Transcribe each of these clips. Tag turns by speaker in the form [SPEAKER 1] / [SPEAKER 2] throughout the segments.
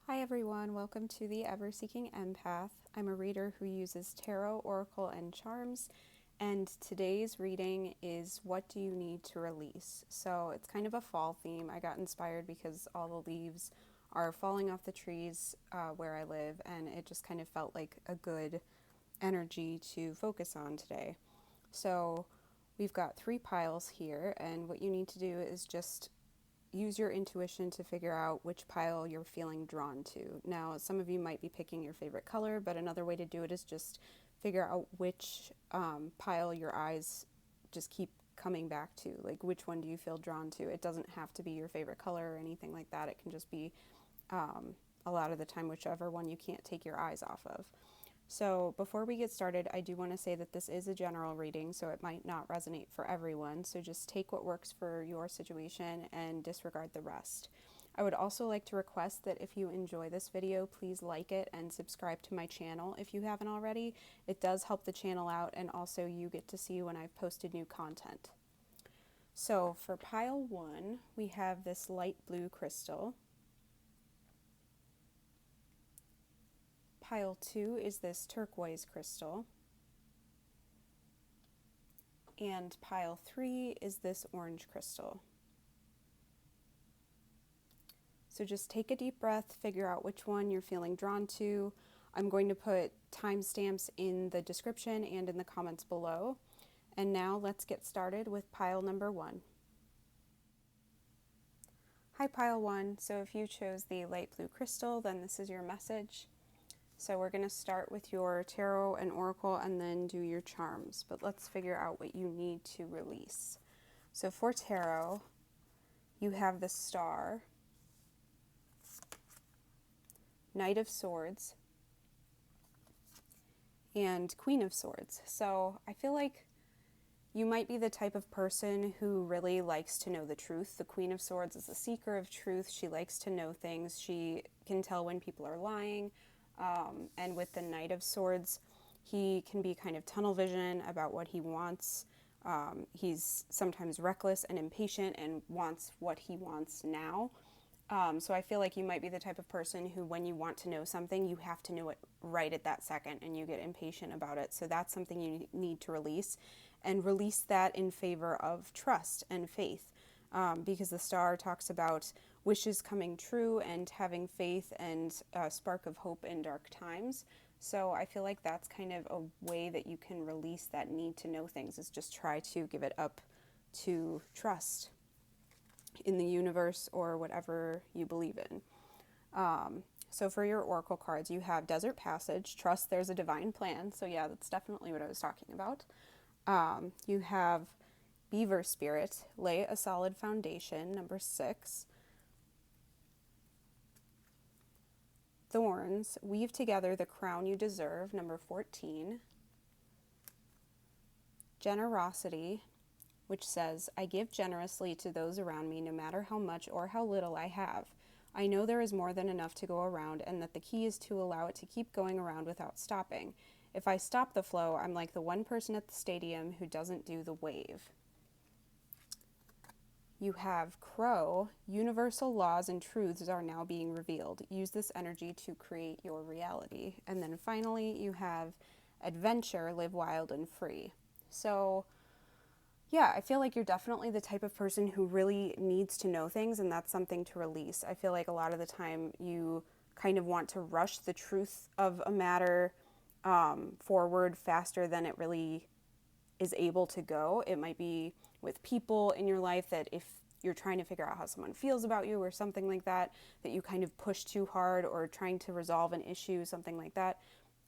[SPEAKER 1] Hi everyone, welcome to the Ever Seeking Empath. I'm a reader who uses tarot, oracle, and charms, and today's reading is What Do You Need to Release? So it's kind of a fall theme. I got inspired because all the leaves are falling off the trees where I live, and it just kind of felt like a good energy to focus on today. So we've got 3 piles here, and what you need to do is just use your intuition to figure out which pile you're feeling drawn to. Now, some of you might be picking your favorite color, but another way to do it is just figure out which pile your eyes just keep coming back to. Like, which one do you feel drawn to? It doesn't have to be your favorite color or anything like that. It can just be a lot of the time whichever one you can't take your eyes off of. So before we get started, I do want to say that this is a general reading, so it might not resonate for everyone. So just take what works for your situation and disregard the rest. I would also like to request that if you enjoy this video, please like it and subscribe to my channel if you haven't already. It does help the channel out, and also you get to see when I've posted new content. So for pile 1, we have this light blue crystal. Pile 2 is this turquoise crystal. And pile 3 is this orange crystal. So just take a deep breath, figure out which one you're feeling drawn to. I'm going to put timestamps in the description and in the comments below. And now let's get started with pile number 1. Hi pile 1, so if you chose the light blue crystal, then this is your message. So we're going to start with your tarot and oracle and then do your charms, but let's figure out what you need to release. So for tarot, you have the Star, Knight of Swords, and Queen of Swords. So I feel like you might be the type of person who really likes to know the truth. The Queen of Swords is a seeker of truth. She likes to know things. She can tell when people are lying. And with the Knight of Swords, he can be kind of tunnel vision about what he wants. He's sometimes reckless and impatient and wants what he wants now. So I feel like you might be the type of person who, when you want to know something, you have to know it right at that second, and you get impatient about it. So that's something you need to release, and release that in favor of trust and faith. Because the Star talks about wishes coming true and having faith and a spark of hope in dark times. So I feel like that's kind of a way that you can release that need to know things, is just try to give it up to trust in the universe or whatever you believe in. So for your oracle cards, you have Desert Passage, trust there's a divine plan. So yeah, that's definitely what I was talking about. You have Beaver Spirit, lay a solid foundation, number 6. Thorns, weave together the crown you deserve, number 14. Generosity, which says, I give generously to those around me, no matter how much or how little I have. I know there is more than enough to go around, and that the key is to allow it to keep going around without stopping. If I stop the flow, I'm like the one person at the stadium who doesn't do the wave. You have Crow, universal laws and truths are now being revealed. Use this energy to create your reality. And then finally, you have Adventure, live wild and free. So yeah, I feel like you're definitely the type of person who really needs to know things, and that's something to release. I feel like a lot of the time you kind of want to rush the truth of a matter forward faster than it really is able to go. It might be with people in your life that if you're trying to figure out how someone feels about you or something like that, that you kind of push too hard, or trying to resolve an issue, something like that.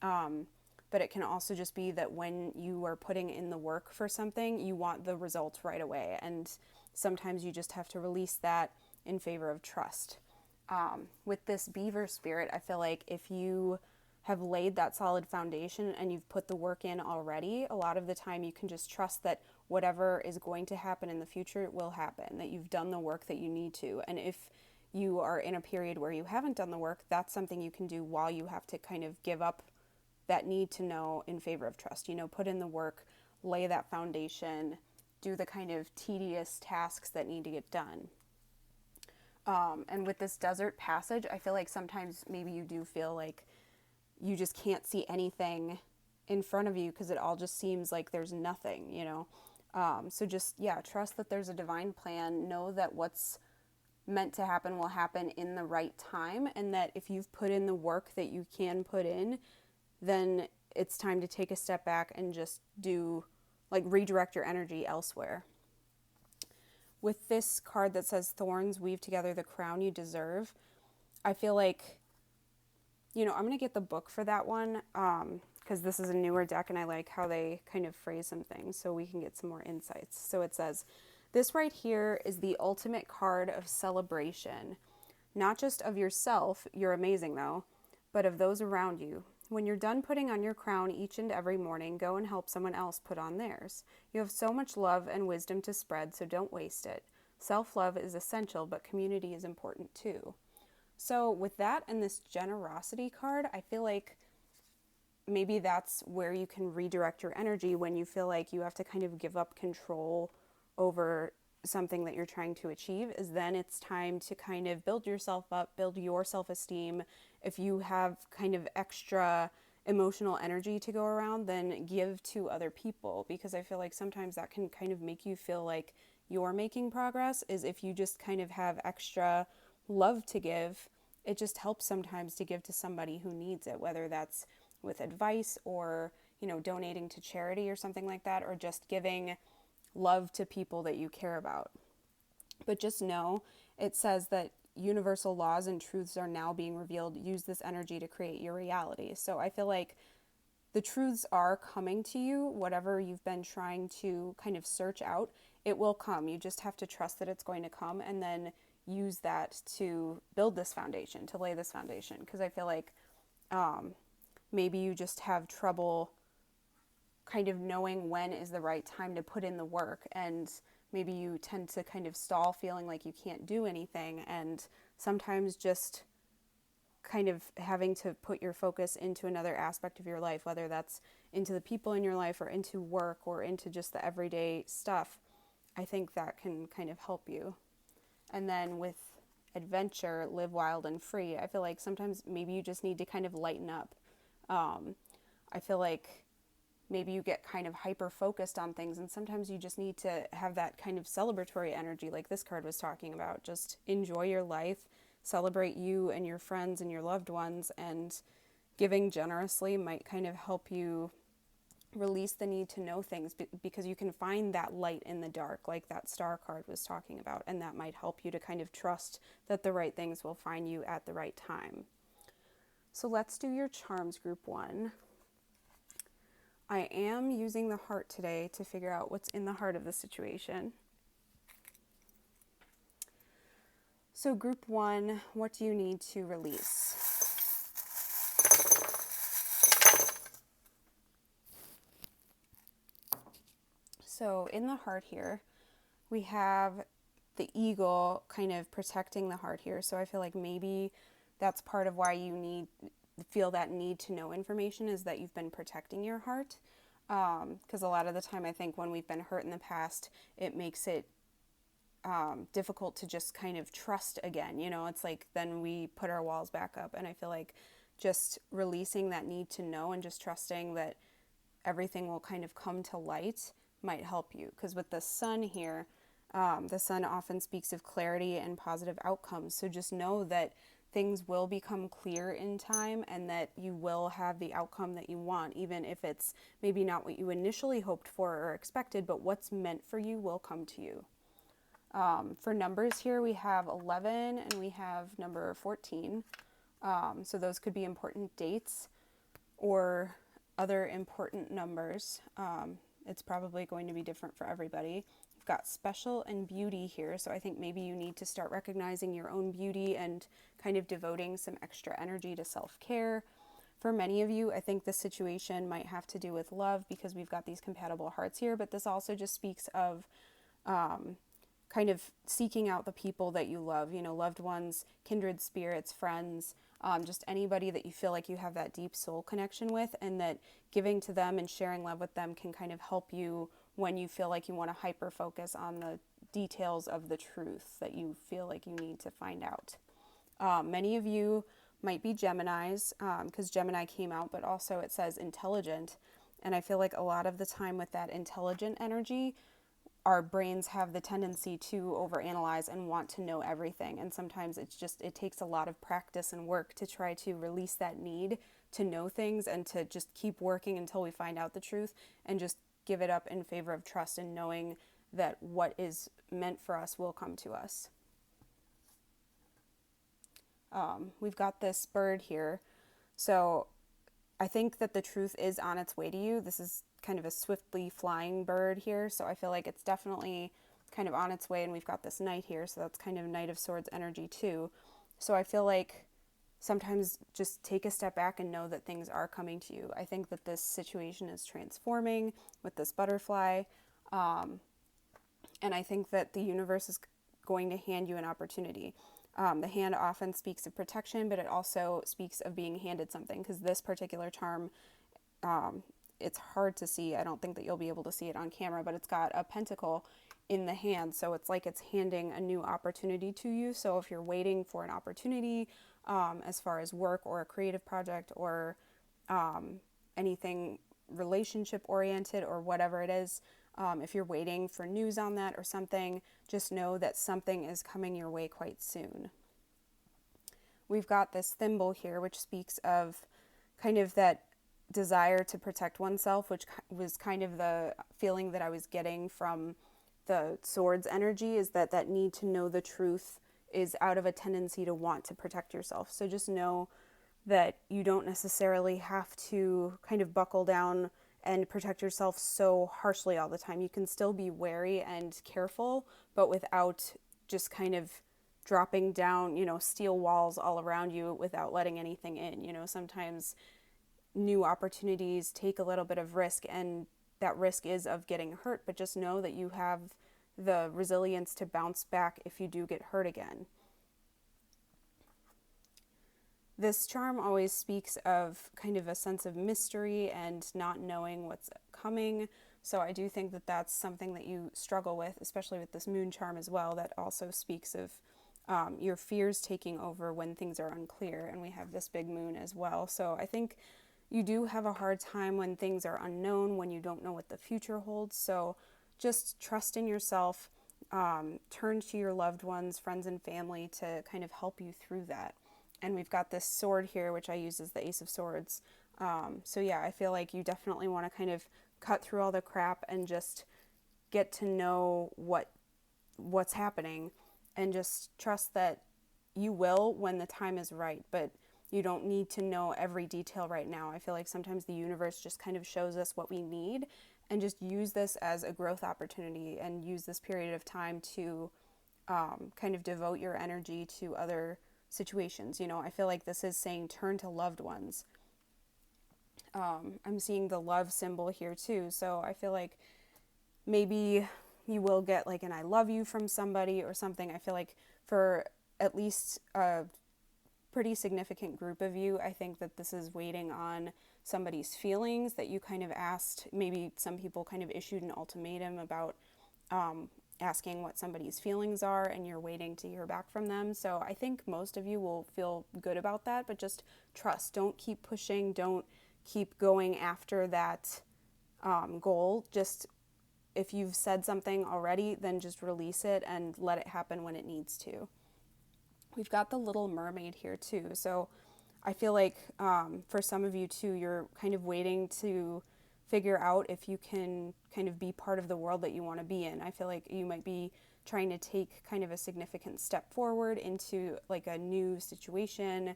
[SPEAKER 1] But it can also just be that when you are putting in the work for something, you want the results right away. And sometimes you just have to release that in favor of trust. With this Beaver Spirit, I feel like if you have laid that solid foundation and you've put the work in already, a lot of the time you can just trust that whatever is going to happen in the future will happen, that you've done the work that you need to. And if you are in a period where you haven't done the work, that's something you can do while you have to kind of give up that need to know in favor of trust. You know, put in the work, lay that foundation, do the kind of tedious tasks that need to get done. And with this desert passage, I feel like sometimes maybe you do feel like you just can't see anything in front of you because it all just seems like there's nothing, you know? So just, yeah, trust that there's a divine plan. Know that what's meant to happen will happen in the right time, and that if you've put in the work that you can put in, then it's time to take a step back and just like redirect your energy elsewhere. With this card that says thorns weave together the crown you deserve, I feel like, I'm going to get the book for that one because this is a newer deck and I like how they kind of phrase some things so we can get some more insights. So it says, this right here is the ultimate card of celebration, not just of yourself, you're amazing though, but of those around you. When you're done putting on your crown each and every morning, go and help someone else put on theirs. You have so much love and wisdom to spread, so don't waste it. Self-love is essential, but community is important too. So with that and this generosity card, I feel like maybe that's where you can redirect your energy when you feel like you have to kind of give up control over something that you're trying to achieve, is then it's time to kind of build yourself up, build your self-esteem. If you have kind of extra emotional energy to go around, then give to other people, because I feel like sometimes that can kind of make you feel like you're making progress, is if you just kind of have extra love to give. It just helps sometimes to give to somebody who needs it, whether that's with advice or, donating to charity or something like that, or just giving love to people that you care about. But just know, it says that universal laws and truths are now being revealed. Use this energy to create your reality. So I feel like the truths are coming to you. Whatever you've been trying to kind of search out, it will come. You just have to trust that it's going to come, and then use that to build this foundation, to lay this foundation. Because I feel like maybe you just have trouble kind of knowing when is the right time to put in the work, and maybe you tend to kind of stall feeling like you can't do anything, and sometimes just kind of having to put your focus into another aspect of your life, whether that's into the people in your life or into work or into just the everyday stuff. I think that can kind of help you. And then with adventure, live wild and free, I feel like sometimes maybe you just need to kind of lighten up. I feel like maybe you get kind of hyper focused on things, and sometimes you just need to have that kind of celebratory energy like this card was talking about. Just enjoy your life, celebrate you and your friends and your loved ones, and giving generously might kind of help you release the need to know things, because you can find that light in the dark, like that star card was talking about, and that might help you to kind of trust that the right things will find you at the right time. So let's do your charms, group 1. I am using the heart today to figure out what's in the heart of the situation. So group 1, what do you need to release? So in the heart here, we have the eagle kind of protecting the heart here. So I feel like maybe that's part of why you feel that need to know information, is that you've been protecting your heart. Because a lot of the time I think when we've been hurt in the past, it makes it difficult to just kind of trust again. It's like then we put our walls back up. And I feel like just releasing that need to know and just trusting that everything will kind of come to light might help you. Because with the sun here, the sun often speaks of clarity and positive outcomes. So just know that things will become clear in time, and that you will have the outcome that you want, even if it's maybe not what you initially hoped for or expected, but what's meant for you will come to you. For numbers here, we have 11 and we have number 14. So those could be important dates or other important numbers. It's probably going to be different for everybody. We've got special and beauty here, so I think maybe you need to start recognizing your own beauty and kind of devoting some extra energy to self-care. For many of you, I think this situation might have to do with love, because we've got these compatible hearts here, but this also just speaks of kind of seeking out the people that you love, loved ones, kindred spirits, friends, just anybody that you feel like you have that deep soul connection with, and that giving to them and sharing love with them can kind of help you when you feel like you want to hyper focus on the details of the truth that you feel like you need to find out. Many of you might be Geminis, because Gemini came out, but also it says intelligent. And I feel like a lot of the time with that intelligent energy, our brains have the tendency to overanalyze and want to know everything. And sometimes it takes a lot of practice and work to try to release that need to know things and to just keep working until we find out the truth and just give it up in favor of trust and knowing that what is meant for us will come to us. We've got this bird here. So I think that the truth is on its way to you. This is kind of a swiftly flying bird here. So I feel like it's definitely kind of on its way. And we've got this knight here. So that's kind of Knight of Swords energy too. So I feel like sometimes just take a step back and know that things are coming to you. I think that this situation is transforming with this butterfly. And I think that the universe is going to hand you an opportunity. The hand often speaks of protection, but it also speaks of being handed something, because this particular charm, it's hard to see. I don't think that you'll be able to see it on camera, but it's got a pentacle in the hand, so it's like it's handing a new opportunity to you. So if you're waiting for an opportunity, as far as work or a creative project or anything relationship oriented or whatever it is, if you're waiting for news on that or something, just know that something is coming your way quite soon. We've got this thimble here, which speaks of kind of that desire to protect oneself, which was kind of the feeling that I was getting from the swords energy, is that need to know the truth is out of a tendency to want to protect yourself. So just know that you don't necessarily have to kind of buckle down and protect yourself so harshly all the time. You can still be wary and careful, but without just kind of dropping down, steel walls all around you without letting anything in. Sometimes new opportunities take a little bit of risk, and that risk is of getting hurt, but just know that you have the resilience to bounce back if you do get hurt again. This charm always speaks of kind of a sense of mystery and not knowing what's coming. So I do think that that's something that you struggle with, especially with this moon charm as well, that also speaks of your fears taking over when things are unclear. And we have this big moon as well. So I think you do have a hard time when things are unknown, when you don't know what the future holds. So just trust in yourself, turn to your loved ones, friends and family to kind of help you through that. And we've got this sword here, which I use as the Ace of Swords. So yeah, I feel like you definitely want to kind of cut through all the crap and just get to know what's happening, and just trust that you will when the time is right, but you don't need to know every detail right now. I feel like sometimes the universe just kind of shows us what we need, and just use this as a growth opportunity and use this period of time to kind of devote your energy to other situations. I feel like this is saying turn to loved ones. I'm seeing the love symbol here too, so I feel like maybe you will get like an I love you from somebody or something. I feel like for at least a pretty significant group of you, I think that this is waiting on somebody's feelings that you kind of asked. Maybe some people kind of issued an ultimatum about asking what somebody's feelings are, and you're waiting to hear back from them. So I think most of you will feel good about that, but just trust. Don't keep pushing. Don't keep going after that goal. Just if you've said something already, then just release it and let it happen when it needs to. We've got the little mermaid here too. So I feel like for some of you too, you're kind of waiting to figure out if you can kind of be part of the world that you want to be in. I feel like you might be trying to take kind of a significant step forward into like a new situation.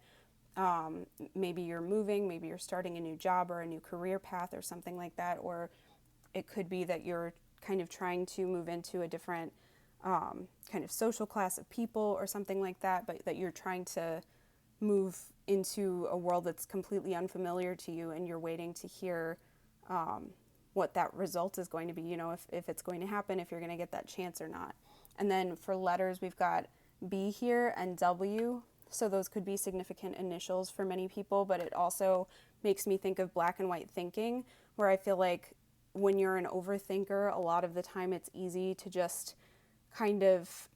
[SPEAKER 1] Maybe you're moving, maybe you're starting a new job or a new career path or something like that. Or it could be that you're kind of trying to move into a different kind of social class of people or something like that, but that you're trying to move into a world that's completely unfamiliar to you, and you're waiting to hear what that result is going to be, if it's going to happen, if you're going to get that chance or not. And then for letters, we've got B here and W. So those could be significant initials for many people, but it also makes me think of black and white thinking, where I feel like when you're an overthinker, a lot of the time it's easy to just kind of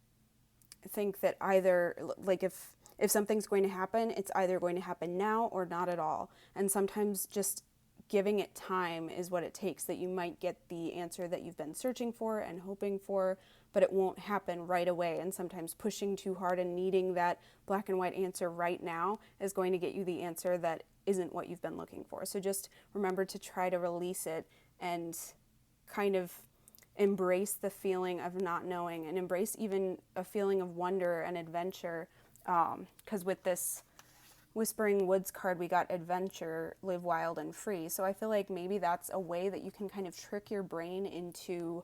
[SPEAKER 1] think that either, like, if something's going to happen, it's either going to happen now or not at all. And sometimes just giving it time is what it takes, that you might get the answer that you've been searching for and hoping for, but it won't happen right away. And sometimes pushing too hard and needing that black and white answer right now is going to get you the answer that isn't what you've been looking for. So just remember to try to release it and kind of embrace the feeling of not knowing, and embrace even a feeling of wonder and adventure. Because with this Whispering Woods card, we got adventure, live wild and free. So I feel like maybe that's a way that you can kind of trick your brain into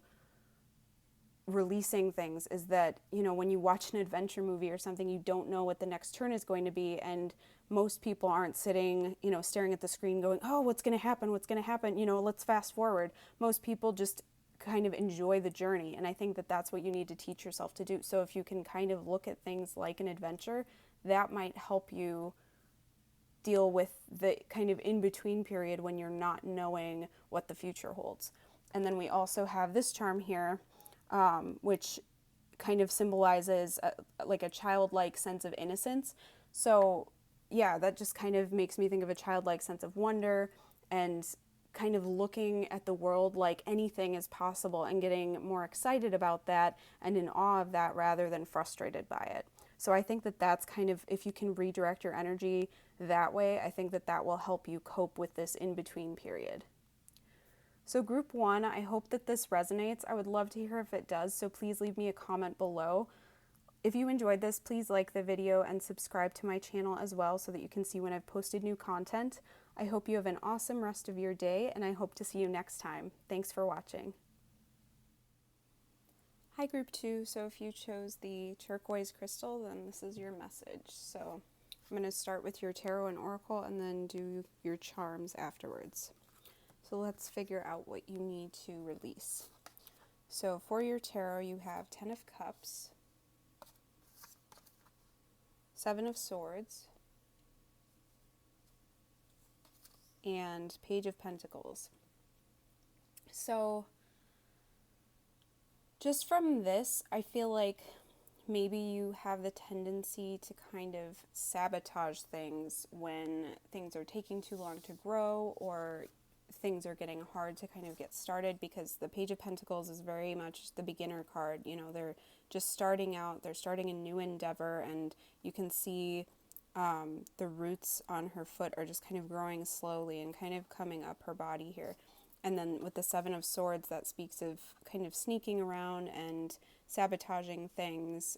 [SPEAKER 1] releasing things, is that, you know, when you watch an adventure movie or something, you don't know what the next turn is going to be. And most people aren't sitting, you know, staring at the screen going, oh, what's going to happen? What's going to happen? You know, let's fast forward. Most people just kind of enjoy the journey. And I think that that's what you need to teach yourself to do. So if you can kind of look at things like an adventure, that might help you deal with the kind of in-between period when you're not knowing what the future holds. And then we also have this charm here, which kind of symbolizes like a childlike sense of innocence. So yeah, that just kind of makes me think of a childlike sense of wonder and kind of looking at the world like anything is possible, and getting more excited about that and in awe of that rather than frustrated by it. So I think that that's kind of, if you can redirect your energy that way, I think that that will help you cope with this in-between period. So group 1, I hope that this resonates. I would love to hear if it does, so please leave me a comment below. If you enjoyed this, please like the video and subscribe to my channel as well so that you can see when I've posted new content. I hope you have an awesome rest of your day, and I hope to see you next time. Thanks for watching. Hi group 2, so if you chose the turquoise crystal, then this is your message. So I'm going to start with your tarot and oracle and then do your charms afterwards. So let's figure out what you need to release. So for your tarot, you have 10 of Cups, 7 of Swords, and Page of Pentacles. So just from this, I feel like maybe you have the tendency to kind of sabotage things when things are taking too long to grow, or things are getting hard to kind of get started, because the Page of Pentacles is very much the beginner card. You know, they're just starting out, they're starting a new endeavor, and you can see the roots on her foot are just kind of growing slowly and kind of coming up her body here. And then with the 7 of Swords, that speaks of kind of sneaking around and sabotaging things.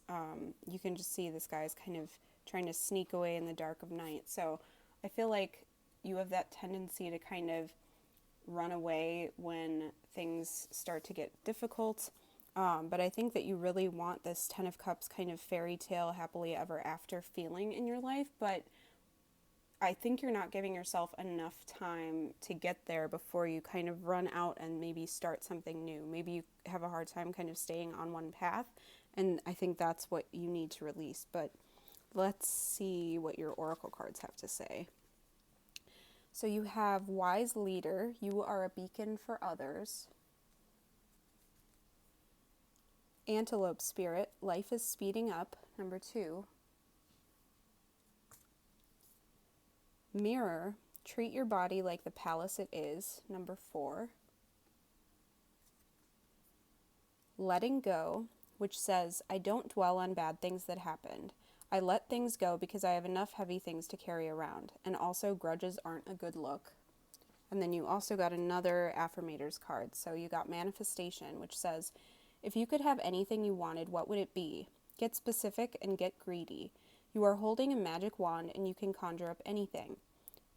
[SPEAKER 1] You can just see this guy's kind of trying to sneak away in the dark of night. So I feel like you have that tendency to kind of run away when things start to get difficult. But I think that you really want this 10 of Cups kind of fairy tale, happily ever after feeling in your life. But I think you're not giving yourself enough time to get there before you kind of run out and maybe start something new. Maybe you have a hard time kind of staying on one path, and I think that's what you need to release. But let's see what your oracle cards have to say. So you have Wise Leader, you are a beacon for others. Antelope Spirit, life is speeding up, number 2. Mirror, treat your body like the palace it is, number 4. Letting Go, which says, I don't dwell on bad things that happened. I let things go because I have enough heavy things to carry around. And also, grudges aren't a good look. And then you also got another Affirmators card. So you got Manifestation, which says, if you could have anything you wanted, what would it be? Get specific and get greedy. You are holding a magic wand and you can conjure up anything.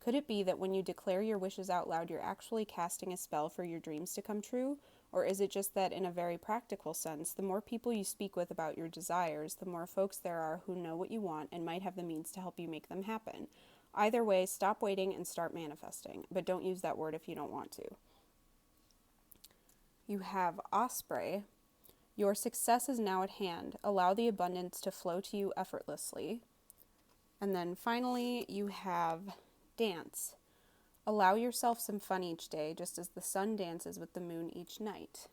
[SPEAKER 1] Could it be that when you declare your wishes out loud, you're actually casting a spell for your dreams to come true? Or is it just that in a very practical sense, the more people you speak with about your desires, the more folks there are who know what you want and might have the means to help you make them happen? Either way, stop waiting and start manifesting, but don't use that word if you don't want to. You have Osprey. Your success is now at hand. Allow the abundance to flow to you effortlessly. And then finally, you have Dance. Allow yourself some fun each day, just as the sun dances with the moon each night.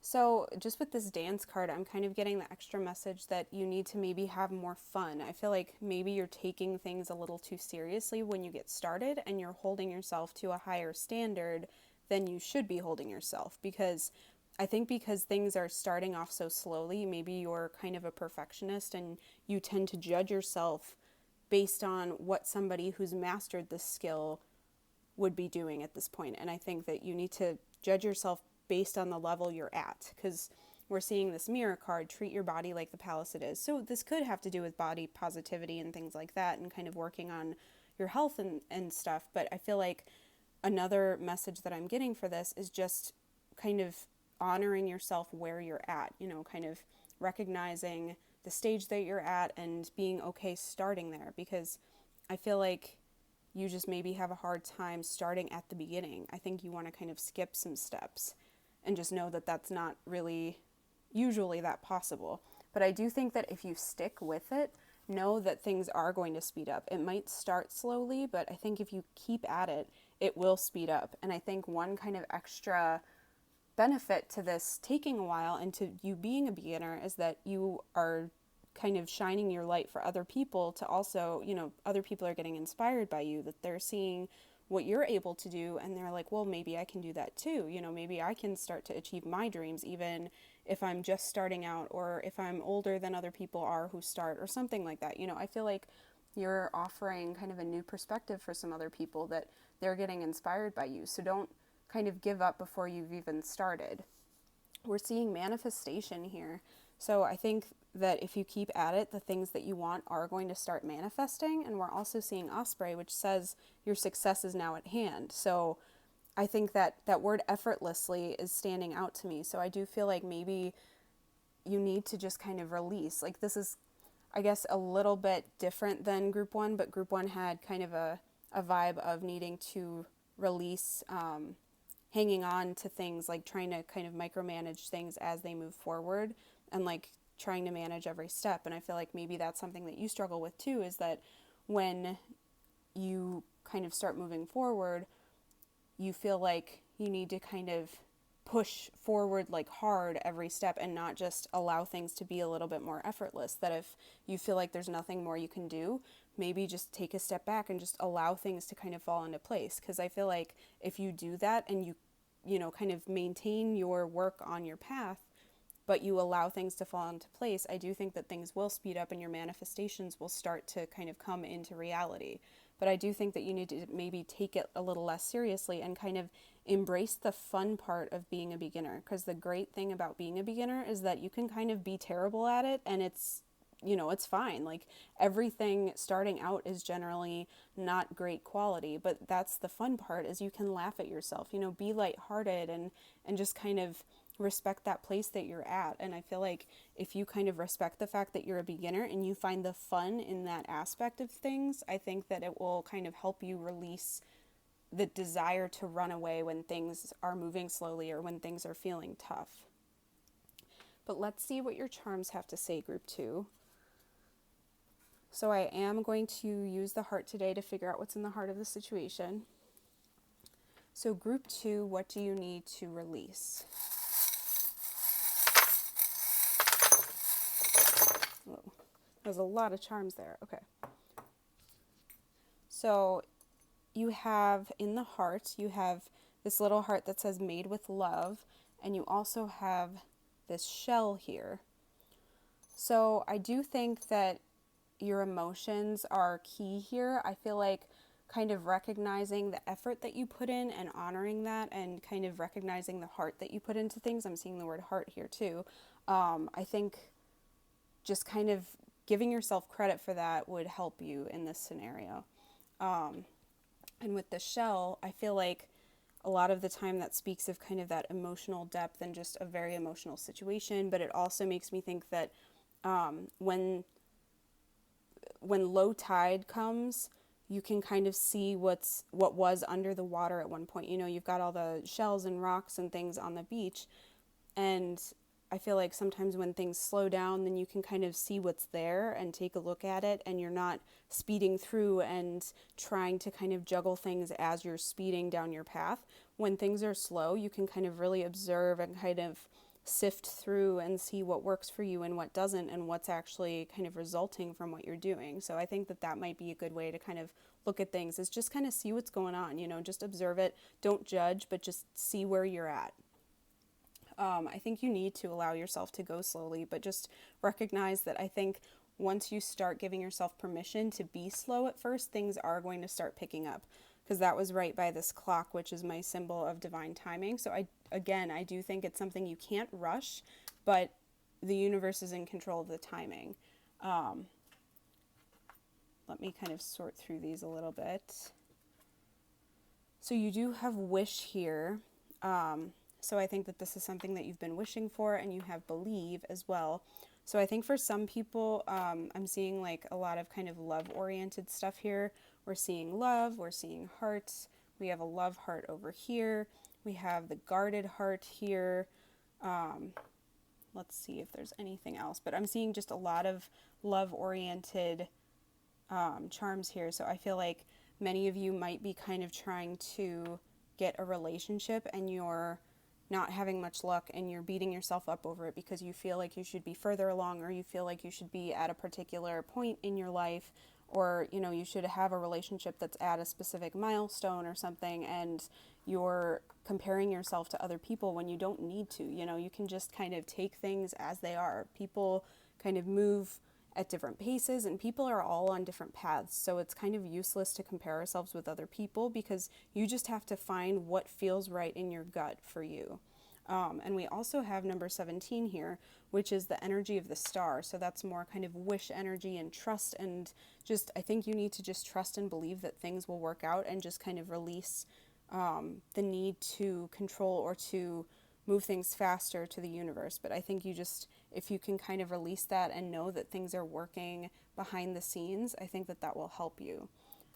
[SPEAKER 1] So, just with this dance card, I'm kind of getting the extra message that you need to maybe have more fun. I feel like maybe you're taking things a little too seriously when you get started and you're holding yourself to a higher standard than you should be holding yourself. Because I think because things are starting off so slowly, maybe you're kind of a perfectionist and you tend to judge yourself based on what somebody who's mastered this skill would be doing at this point. And I think that you need to judge yourself based on the level you're at, because we're seeing this mirror card, treat your body like the palace it is. So this could have to do with body positivity and things like that and kind of working on your health and stuff. But I feel like another message that I'm getting for this is just kind of honoring yourself where you're at, kind of recognizing the stage that you're at and being okay starting there, because I feel like you just maybe have a hard time starting at the beginning. I think you want to kind of skip some steps and just know that that's not really usually that possible. But I do think that if you stick with it, know that things are going to speed up. It might start slowly, but I think if you keep at it, it will speed up. And I think one kind of extra benefit to this taking a while and to you being a beginner is that you are kind of shining your light for other people to also, other people are getting inspired by you, that they're seeing what you're able to do and they're like, well, maybe I can do that too. Maybe I can start to achieve my dreams even if I'm just starting out or if I'm older than other people are who start or something like that. I feel like you're offering kind of a new perspective for some other people that they're getting inspired by you. So don't kind of give up before you've even started. We're seeing manifestation here. So I think that if you keep at it, the things that you want are going to start manifesting. And we're also seeing Osprey, which says your success is now at hand. So I think that that word effortlessly is standing out to me. So I do feel like maybe you need to just kind of release. Like this is, I guess, a little bit different than group one, but group one had kind of a vibe of needing to release, hanging on to things, like trying to kind of micromanage things as they move forward and like trying to manage every step. And I feel like maybe that's something that you struggle with too, is that when you kind of start moving forward, you feel like you need to kind of push forward like hard every step and not just allow things to be a little bit more effortless. That if you feel like there's nothing more you can do, maybe just take a step back and just allow things to kind of fall into place. Because I feel like if you do that and you kind of maintain your work on your path, but you allow things to fall into place, I do think that things will speed up and your manifestations will start to kind of come into reality. But I do think that you need to maybe take it a little less seriously and kind of embrace the fun part of being a beginner. Because the great thing about being a beginner is that you can kind of be terrible at it and it's fine. Like everything starting out is generally not great quality, but that's the fun part, is you can laugh at yourself, be lighthearted and just kind of respect that place that you're at. And I feel like if you kind of respect the fact that you're a beginner and you find the fun in that aspect of things, I think that it will kind of help you release the desire to run away when things are moving slowly or when things are feeling tough. But let's see what your charms have to say, group 2. So I am going to use the heart today to figure out what's in the heart of the situation. So group 2, what do you need to release? Oh, there's a lot of charms there. Okay. So you have in the heart, you have this little heart that says made with love, and you also have this shell here. So I do think that your emotions are key here. I feel like kind of recognizing the effort that you put in and honoring that and kind of recognizing the heart that you put into things. I'm seeing the word heart here too. I think just kind of giving yourself credit for that would help you in this scenario. And with the shell, I feel like a lot of the time that speaks of kind of that emotional depth and just a very emotional situation, but it also makes me think that when low tide comes, you can kind of see what was under the water at one point. You've got all the shells and rocks and things on the beach, and I feel like sometimes when things slow down, then you can kind of see what's there and take a look at it, and you're not speeding through and trying to kind of juggle things as you're speeding down your path. When things are slow, you can kind of really observe and kind of sift through and see what works for you and what doesn't, and what's actually kind of resulting from what you're doing. So I think that that might be a good way to kind of look at things, is just kind of see what's going on, just observe it. Don't judge, but just see where you're at. I think you need to allow yourself to go slowly, but just recognize that I think once you start giving yourself permission to be slow at first, things are going to start picking up. Because that was right by this clock, which is my symbol of divine timing. So I do think it's something you can't rush, but the universe is in control of the timing. Let me kind of sort through these a little bit. So you do have wish here. So I think that this is something that you've been wishing for, and you have believe as well. So I think for some people, I'm seeing like a lot of kind of love-oriented stuff here. We're seeing love, we're seeing hearts. We have a love heart over here. We have the guarded heart here. Let's see if there's anything else. But I'm seeing just a lot of love-oriented charms here. So I feel like many of you might be kind of trying to get a relationship, and you're not having much luck, and you're beating yourself up over it because you feel like you should be further along, or you feel like you should be at a particular point in your life, or you should have a relationship that's at a specific milestone or something, and you're comparing yourself to other people when you don't need to. You can just kind of take things as they are. People kind of move at different paces, and people are all on different paths, so it's kind of useless to compare ourselves with other people, because you just have to find what feels right in your gut for you. And we also have number 17 here, which is the energy of the star. So that's more kind of wish energy and trust, and just I think you need to just trust and believe that things will work out, and just kind of release the need to control or to move things faster to the universe. But I think if you can kind of release that and know that things are working behind the scenes, I think that will help you.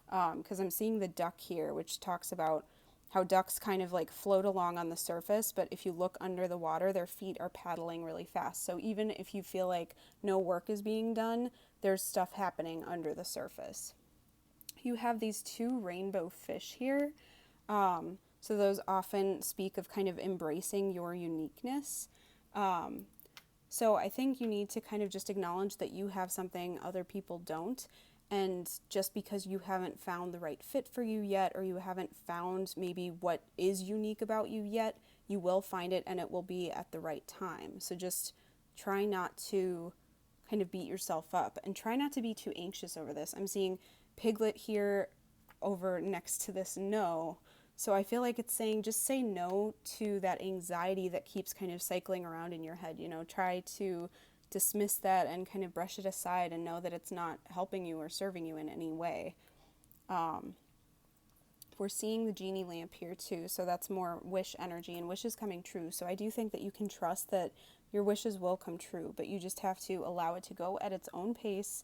[SPEAKER 1] Because I'm seeing the duck here, which talks about how ducks kind of like float along on the surface, but if you look under the water, their feet are paddling really fast. So even if you feel like no work is being done, there's stuff happening under the surface. You have these two rainbow fish here. So those often speak of kind of embracing your uniqueness. So I think you need to kind of just acknowledge that you have something other people don't. And just because you haven't found the right fit for you yet, or you haven't found maybe what is unique about you yet, you will find it, and it will be at the right time. So just try not to kind of beat yourself up, and try not to be too anxious over this. I'm seeing Piglet here over next to this no. So I feel like it's saying just say no to that anxiety that keeps kind of cycling around in your head. Try to dismiss that and kind of brush it aside, and know that it's not helping you or serving you in any way. We're seeing the genie lamp here too, so that's more wish energy, and wishes coming true. So I do think that you can trust that your wishes will come true, but you just have to allow it to go at its own pace.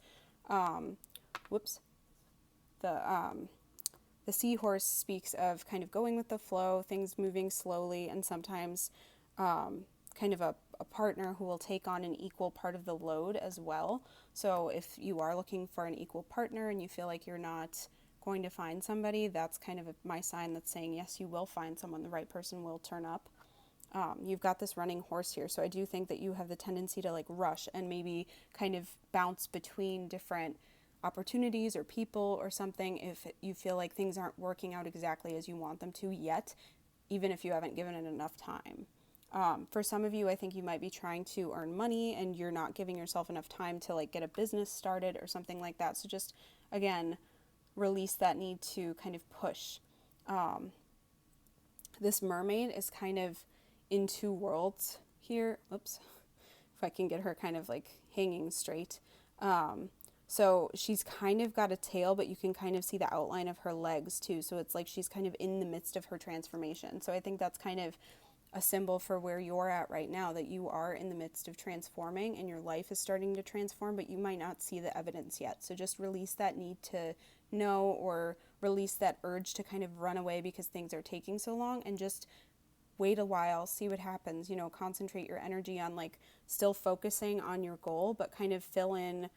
[SPEAKER 1] The seahorse speaks of kind of going with the flow, things moving slowly, and sometimes kind of a partner who will take on an equal part of the load as well. So if you are looking for an equal partner and you feel like you're not going to find somebody, that's kind of my sign that's saying, yes, you will find someone. The right person will turn up. You've got this running horse here, so I do think that you have the tendency to like rush and maybe kind of bounce between different opportunities or people or something if you feel like things aren't working out exactly as you want them to yet, even if you haven't given it enough time. For some of you, I think you might be trying to earn money and you're not giving yourself enough time to like get a business started or something like that. So just, again, release that need to kind of push. This mermaid is kind of in two worlds here. Oops. If I can get her kind of like hanging straight. So she's kind of got a tail, but you can kind of see the outline of her legs too. So it's like she's kind of in the midst of her transformation. So I think that's kind of a symbol for where you're at right now, that you are in the midst of transforming and your life is starting to transform, but you might not see the evidence yet. So just release that need to know, or release that urge to kind of run away because things are taking so long, and just wait a while, see what happens. Concentrate your energy on like still focusing on your goal, but kind of fill in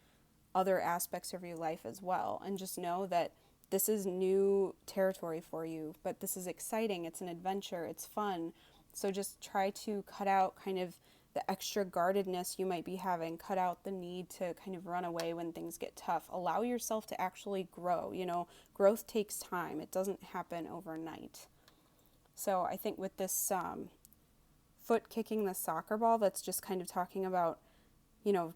[SPEAKER 1] other aspects of your life as well, and just know that this is new territory for you, but this is exciting, it's an adventure, it's fun. So just try to cut out kind of the extra guardedness you might be having. Cut out the need to kind of run away when things get tough. Allow yourself to actually grow. Growth takes time. It doesn't happen overnight. So I think with this foot kicking the soccer ball, that's just kind of talking about,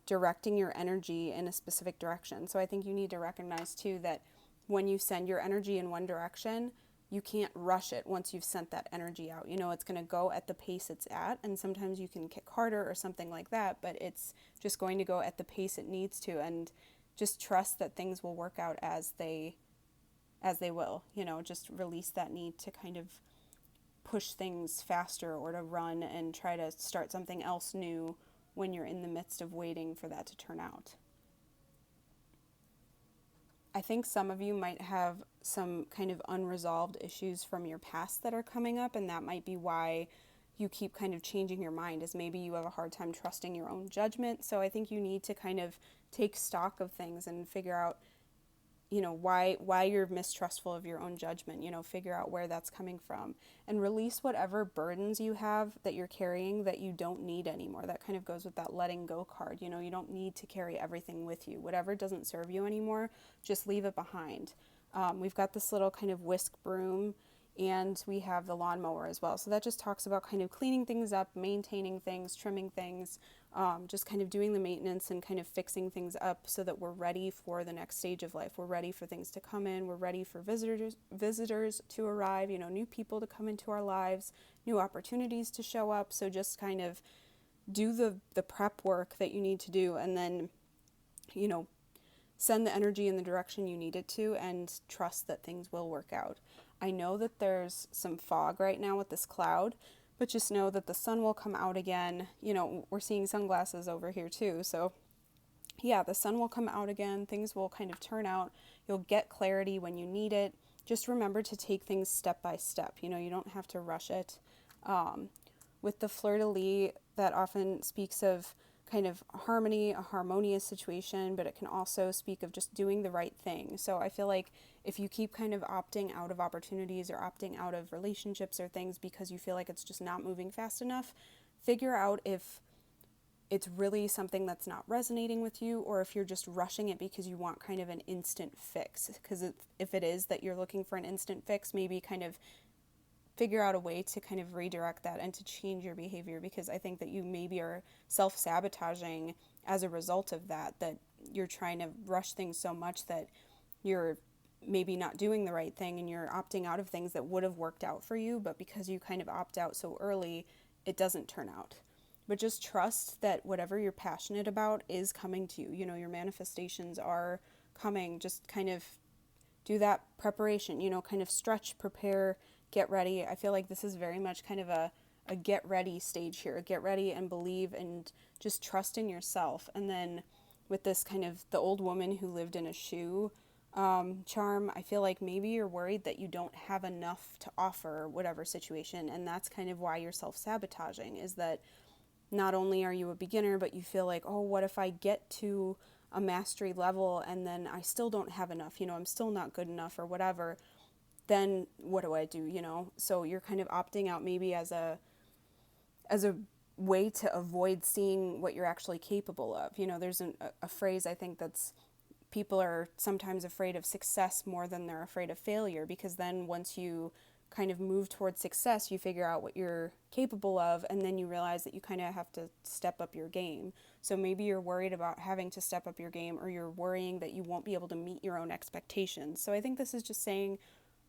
[SPEAKER 1] directing your energy in a specific direction. So I think you need to recognize too that when you send your energy in one direction, you can't rush it once you've sent that energy out. It's going to go at the pace it's at, and sometimes you can kick harder or something like that, but it's just going to go at the pace it needs to, and just trust that things will work out as they will. Just release that need to kind of push things faster or to run and try to start something else new when you're in the midst of waiting for that to turn out. I think some of you might have some kind of unresolved issues from your past that are coming up, and that might be why you keep kind of changing your mind, is maybe you have a hard time trusting your own judgment. So I think you need to kind of take stock of things and figure out, why you're mistrustful of your own judgment. Figure out where that's coming from and release whatever burdens you have that you're carrying that you don't need anymore. That kind of goes with that letting go card. You don't need to carry everything with you. Whatever doesn't serve you anymore, just leave it behind. We've got this little kind of whisk broom, and we have the lawnmower as well. So that just talks about kind of cleaning things up, maintaining things, trimming things, just kind of doing the maintenance and kind of fixing things up so that we're ready for the next stage of life. We're ready for things to come in. We're ready for visitors to arrive, new people to come into our lives, new opportunities to show up. So just kind of do the prep work that you need to do, and then, send the energy in the direction you need it to, and trust that things will work out. I know that there's some fog right now with this cloud, but just know that the sun will come out again. We're seeing sunglasses over here too. So yeah, the sun will come out again. Things will kind of turn out. You'll get clarity when you need it. Just remember to take things step by step. You don't have to rush it. With the fleur-de-lis, that often speaks of kind of harmony, a harmonious situation, but it can also speak of just doing the right thing. So I feel like if you keep kind of opting out of opportunities or opting out of relationships or things because you feel like it's just not moving fast enough, figure out if it's really something that's not resonating with you, or if you're just rushing it because you want kind of an instant fix. Because if it is that you're looking for an instant fix, maybe kind of figure out a way to kind of redirect that and to change your behavior, because I think that you maybe are self-sabotaging as a result of that you're trying to rush things so much that you're maybe not doing the right thing and you're opting out of things that would have worked out for you, but because you kind of opt out so early, it doesn't turn out. But just trust that whatever you're passionate about is coming to you. Your manifestations are coming. Just kind of do that preparation, kind of stretch, prepare, get ready. I feel like this is very much kind of a get ready stage here. Get ready and believe and just trust in yourself. And then with this kind of the old woman who lived in a shoe charm, I feel like maybe you're worried that you don't have enough to offer whatever situation. And that's kind of why you're self-sabotaging, is that not only are you a beginner, but you feel like, oh, what if I get to a mastery level and then I still don't have enough, I'm still not good enough or whatever. Then what do I do, So you're kind of opting out maybe as a way to avoid seeing what you're actually capable of. There's a phrase I think that's, people are sometimes afraid of success more than they're afraid of failure, because then once you kind of move towards success, you figure out what you're capable of, and then you realize that you kind of have to step up your game. So maybe you're worried about having to step up your game, or you're worrying that you won't be able to meet your own expectations. So I think this is just saying,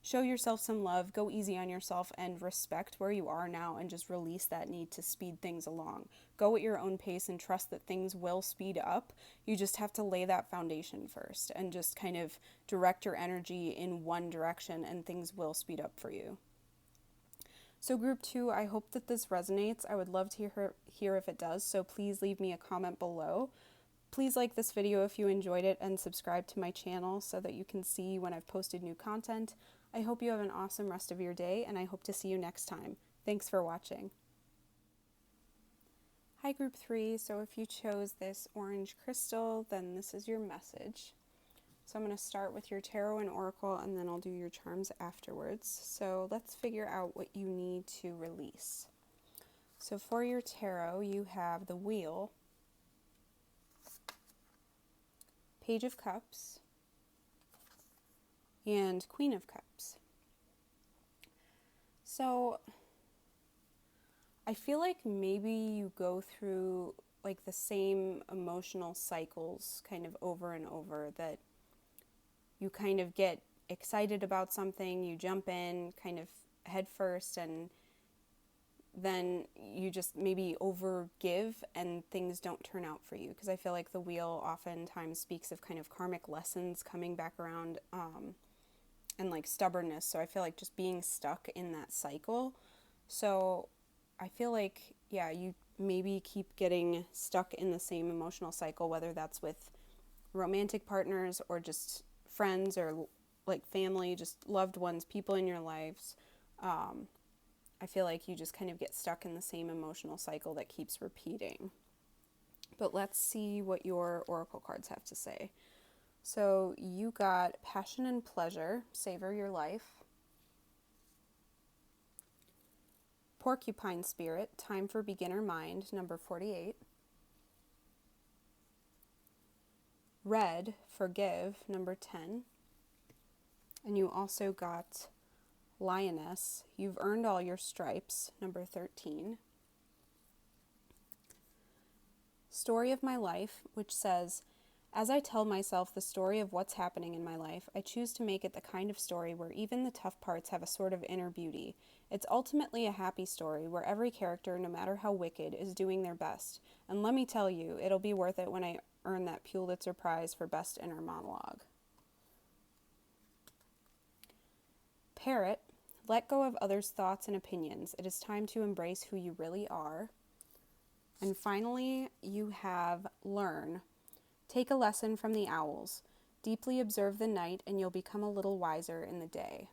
[SPEAKER 1] show yourself some love, go easy on yourself, and respect where you are now, and just release that need to speed things along. Go at your own pace and trust that things will speed up. You just have to lay that foundation first and just kind of direct your energy in one direction, and things will speed up for you. So group 2, I hope that this resonates. I would love to hear if it does, so please leave me a comment below. Please like this video if you enjoyed it, and subscribe to my channel so that you can see when I've posted new content. I hope you have an awesome rest of your day, and I hope to see you next time. Thanks for watching. Hi group 3, so if you chose this orange crystal, then this is your message. So I'm going to start with your tarot and oracle, and then I'll do your charms afterwards. So let's figure out what you need to release. So for your tarot, you have the Wheel, Page of Cups, and Queen of Cups. So I feel like maybe you go through like the same emotional cycles kind of over and over, that you kind of get excited about something, you jump in kind of head first, and then you just maybe overgive and things don't turn out for you. Because I feel like the Wheel oftentimes speaks of kind of karmic lessons coming back around, and like stubbornness. So I feel like just being stuck in that cycle. So I feel like, yeah, you maybe keep getting stuck in the same emotional cycle, whether that's with romantic partners or just friends or like family, just loved ones, people in your lives. I feel like you just kind of get stuck in the same emotional cycle that keeps repeating. But let's see what your oracle cards have to say. So you got Passion and Pleasure, Savor Your Life. Porcupine Spirit, Time for Beginner Mind, number 48. Red, Forgive, number 10. And you also got Lioness, You've Earned All Your Stripes, number 13. Story of My Life, which says, as I tell myself the story of what's happening in my life, I choose to make it the kind of story where even the tough parts have a sort of inner beauty. It's ultimately a happy story where every character, no matter how wicked, is doing their best. And let me tell you, it'll be worth it when I earn that Pulitzer Prize for Best Inner Monologue. Parrot, let go of others' thoughts and opinions. It is time to embrace who you really are. And finally, you have Learn. Take a lesson from the owls. Deeply observe the night and you'll become a little wiser in the day.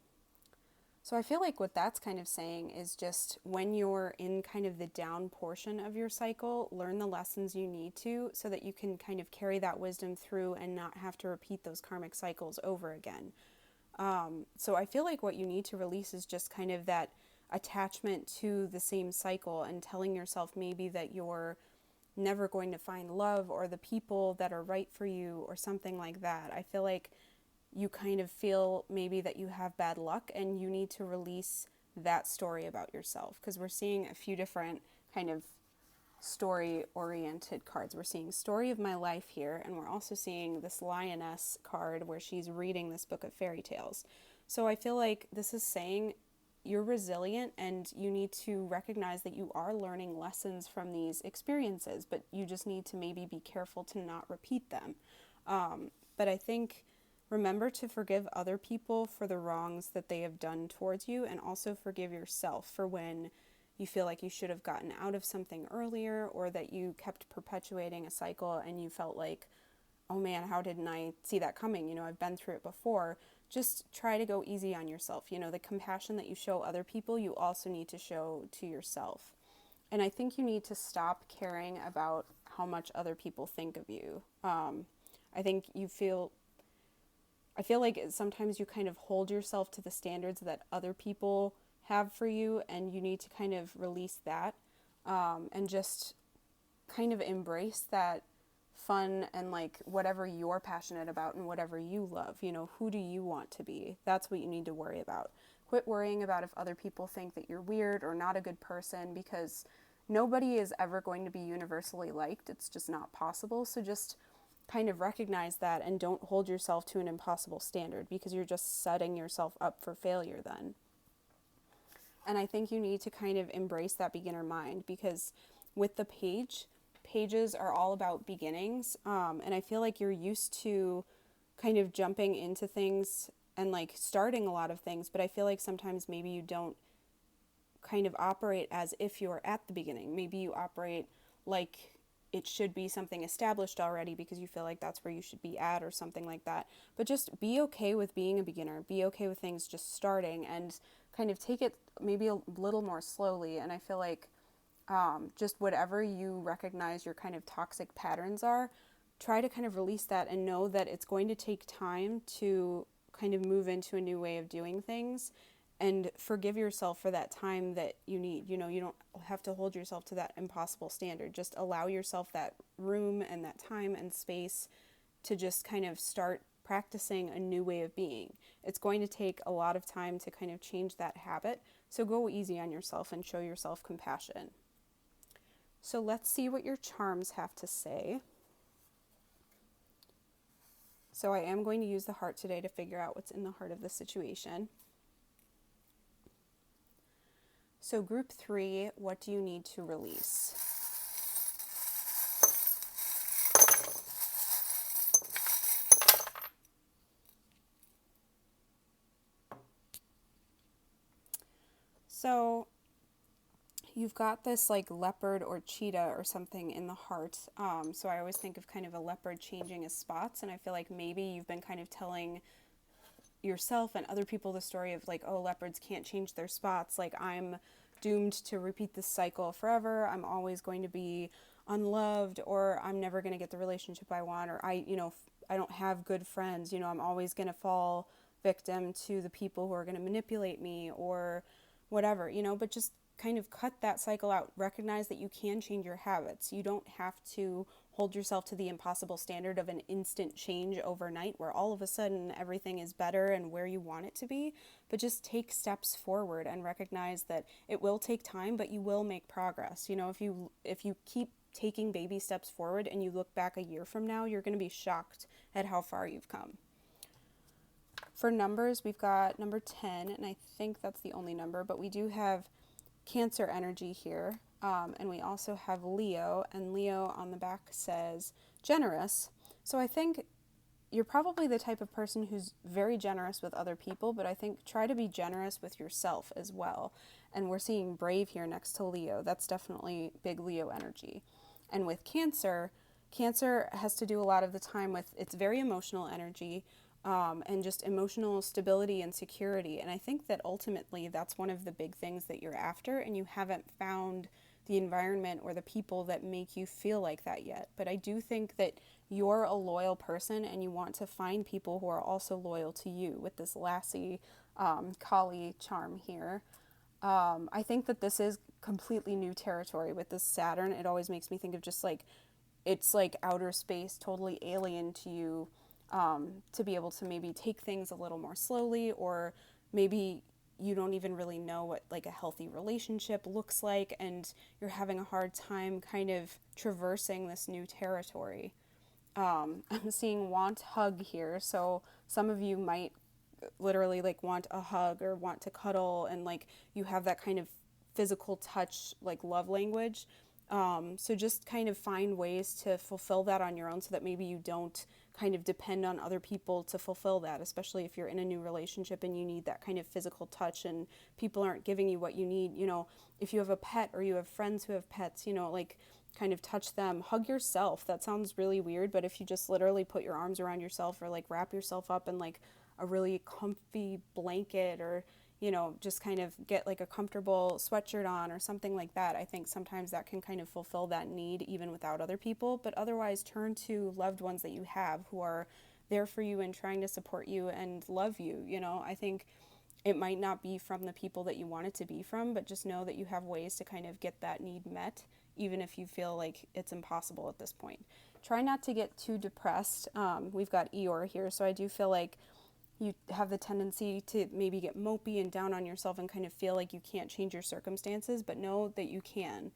[SPEAKER 1] So I feel like what that's kind of saying is just when you're in kind of the down portion of your cycle, learn the lessons you need to so that you can kind of carry that wisdom through and not have to repeat those karmic cycles over again. So I feel like what you need to release is just kind of that attachment to the same cycle and telling yourself maybe that you're never going to find love or the people that are right for you or something like that. I feel like you kind of feel maybe that you have bad luck and you need to release that story about yourself, because we're seeing a few different kind of story-oriented cards. We're seeing Story of My Life here, and we're also seeing this Lioness card where she's reading this book of fairy tales. So I feel like this is saying you're resilient and you need to recognize that you are learning lessons from these experiences, but you just need to maybe be careful to not repeat them. But I think remember to forgive other people for the wrongs that they have done towards you, and also forgive yourself for when you feel like you should have gotten out of something earlier, or that you kept perpetuating a cycle and you felt like, oh man, how didn't I see that coming? You know, I've been through it before. Just try to go easy on yourself. You know, the compassion that you show other people, you also need to show to yourself. And I think you need to stop caring about how much other people think of you. I think I feel like sometimes you kind of hold yourself to the standards that other people have for you, and you need to kind of release that, and just kind of embrace that fun and like whatever you're passionate about and whatever you love. You know, who do you want to be? That's what you need to worry about. Quit worrying about if other people think that you're weird or not a good person, because nobody is ever going to be universally liked. It's just not possible. So just kind of recognize that and don't hold yourself to an impossible standard, because you're just setting yourself up for failure then. And I think you need to kind of embrace that beginner mind, because with the pages are all about beginnings. And I feel like you're used to kind of jumping into things and like starting a lot of things, but I feel like sometimes maybe you don't kind of operate as if you're at the beginning. Maybe you operate like it should be something established already because you feel like that's where you should be at or something like that. But just be okay with being a beginner. Be okay with things just starting, and kind of take it maybe a little more slowly. And I feel like just whatever you recognize your kind of toxic patterns are, try to kind of release that and know that it's going to take time to kind of move into a new way of doing things. and forgive yourself for that time that you need. You know, you don't have to hold yourself to that impossible standard. Just allow yourself that room and that time and space to just kind of start practicing a new way of being. It's going to take a lot of time to kind of change that habit. So go easy on yourself and show yourself compassion. So let's see what your charms have to say. So I am going to use the heart today to figure out what's in the heart of the situation. So group 3, what do you need to release? So you've got this like leopard or cheetah or something in the heart. So I always think of kind of a leopard changing his spots, and I feel like maybe you've been kind of telling yourself and other people the story of like, oh, leopards can't change their spots. Like, I'm doomed to repeat this cycle forever. I'm always going to be unloved, or I'm never going to get the relationship I want, or I don't have good friends. I'm always going to fall victim to the people who are going to manipulate me or whatever, but just kind of cut that cycle out. Recognize that you can change your habits. You don't have to hold yourself to the impossible standard of an instant change overnight where all of a sudden everything is better and where you want it to be, but just take steps forward and recognize that it will take time, but you will make progress. If you keep taking baby steps forward and you look back a year from now, you're going to be shocked at how far you've come. For numbers, we've got number 10, and I think that's the only number, but we do have Cancer energy here, and we also have Leo, and Leo on the back says generous. So I think you're probably the type of person who's very generous with other people, but I think try to be generous with yourself as well. And we're seeing brave here next to Leo. That's definitely big Leo energy. And with Cancer, Cancer has to do a lot of the time with, it's very emotional energy, and just emotional stability and security. And I think that ultimately that's one of the big things that you're after, and you haven't found the environment or the people that make you feel like that yet. But I do think that you're a loyal person, and you want to find people who are also loyal to you with this Lassie Kali charm here. I think that this is completely new territory with this Saturn. It always makes me think of just like, it's like outer space, totally alien to you, to be able to maybe take things a little more slowly, or maybe you don't even really know what like a healthy relationship looks like, and you're having a hard time kind of traversing this new territory. I'm seeing want hug here, so some of you might literally like want a hug or want to cuddle, and like you have that kind of physical touch like love language. So just kind of find ways to fulfill that on your own, so that maybe you don't kind of depend on other people to fulfill that, especially if you're in a new relationship and you need that kind of physical touch and people aren't giving you what you need. If you have a pet or you have friends who have pets, like kind of touch them, hug yourself. That sounds really weird, but if you just literally put your arms around yourself, or like wrap yourself up in like a really comfy blanket, or just kind of get like a comfortable sweatshirt on or something like that. I think sometimes that can kind of fulfill that need even without other people. But otherwise, turn to loved ones that you have who are there for you and trying to support you and love you. I think it might not be from the people that you want it to be from, but just know that you have ways to kind of get that need met, even if you feel like it's impossible at this point. Try not to get too depressed. We've got Eeyore here, so I do feel like you have the tendency to maybe get mopey and down on yourself and kind of feel like you can't change your circumstances, but know that you can.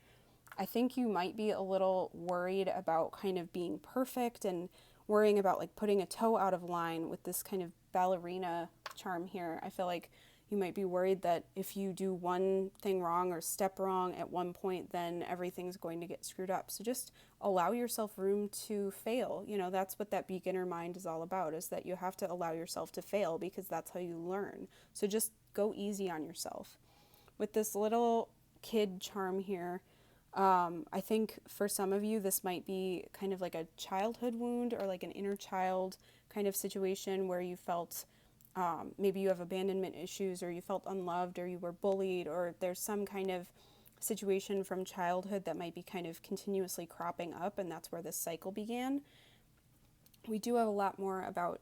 [SPEAKER 1] I think you might be a little worried about kind of being perfect and worrying about like putting a toe out of line with this kind of ballerina charm here. I feel like you might be worried that if you do one thing wrong or step wrong at one point, then everything's going to get screwed up. So just allow yourself room to fail. That's what that beginner mind is all about, is that you have to allow yourself to fail, because that's how you learn. So just go easy on yourself. With this little kid charm here, I think for some of you, this might be kind of like a childhood wound, or like an inner child kind of situation where you felt maybe you have abandonment issues, or you felt unloved, or you were bullied, or there's some kind of situation from childhood that might be kind of continuously cropping up, and that's where this cycle began. We do have a lot more about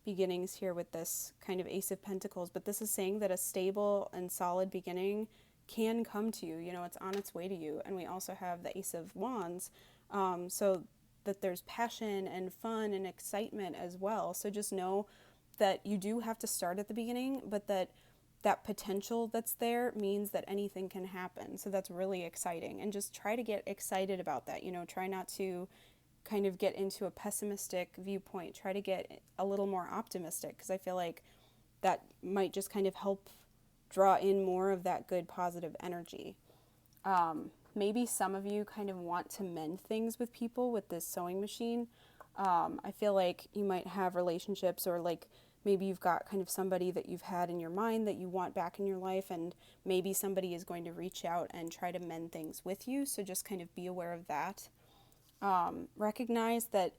[SPEAKER 1] beginnings here with this kind of Ace of Pentacles, but this is saying that a stable and solid beginning can come to you. You know, it's on its way to you. And we also have the Ace of Wands, so that there's passion and fun and excitement as well. So just know that you do have to start at the beginning, but that potential that's there means that anything can happen. So that's really exciting. And just try to get excited about that. You know, try not to kind of get into a pessimistic viewpoint. Try to get a little more optimistic, because I feel like that might just kind of help draw in more of that good positive energy. Maybe some of you kind of want to mend things with people with this sewing machine. I feel like you might have relationships, or like maybe you've got kind of somebody that you've had in your mind that you want back in your life, and maybe somebody is going to reach out and try to mend things with you. So just kind of be aware of that. Recognize that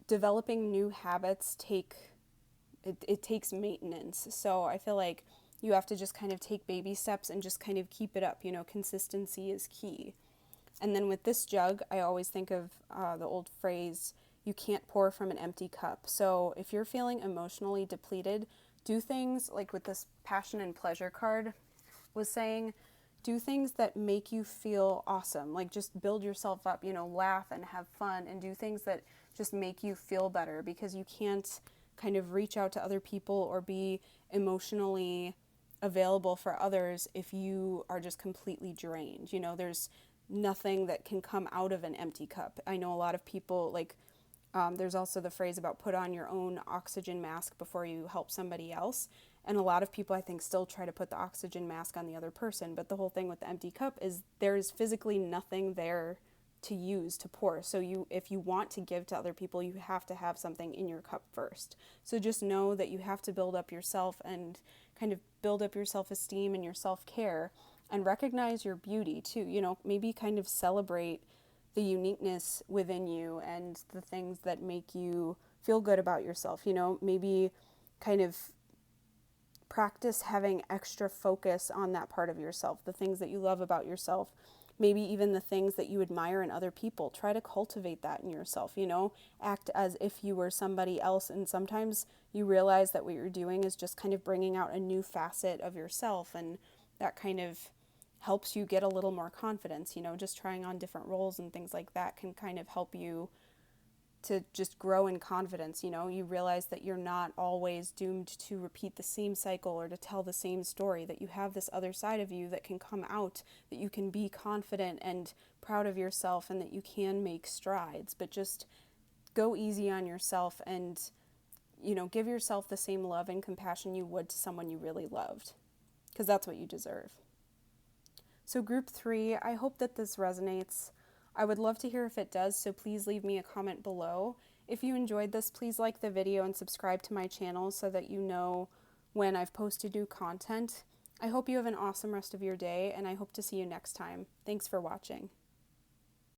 [SPEAKER 1] developing new habits takes maintenance. So I feel like you have to just kind of take baby steps and just kind of keep it up. You know, consistency is key. And then with this jug, I always think of the old phrase, you can't pour from an empty cup. So if you're feeling emotionally depleted, do things like with this passion and pleasure card was saying, do things that make you feel awesome. Like just build yourself up, you know, laugh and have fun, and do things that just make you feel better, because you can't kind of reach out to other people or be emotionally available for others if you are just completely drained. You know, there's nothing that can come out of an empty cup. I know a lot of people, like, there's also the phrase about put on your own oxygen mask before you help somebody else. And a lot of people, I think, still try to put the oxygen mask on the other person. But the whole thing with the empty cup is there's physically nothing there to use to pour. So if you want to give to other people, you have to have something in your cup first. So just know that you have to build up yourself and kind of build up your self-esteem and your self-care, and recognize your beauty too. You know, maybe kind of celebrate the uniqueness within you and the things that make you feel good about yourself. You know, maybe kind of practice having extra focus on that part of yourself, the things that you love about yourself, maybe even the things that you admire in other people. Try to cultivate that in yourself, you know, act as if you were somebody else. And sometimes you realize that what you're doing is just kind of bringing out a new facet of yourself, and that kind of helps you get a little more confidence. You know, just trying on different roles and things like that can kind of help you to just grow in confidence. You know, you realize that you're not always doomed to repeat the same cycle or to tell the same story, that you have this other side of you that can come out, that you can be confident and proud of yourself, and that you can make strides. But just go easy on yourself, and, you know, give yourself the same love and compassion you would to someone you really loved, because that's what you deserve. So group 3, I hope that this resonates. I would love to hear if it does, so please leave me a comment below. If you enjoyed this, please like the video and subscribe to my channel so that you know when I've posted new content. I hope you have an awesome rest of your day, and I hope to see you next time. Thanks for watching.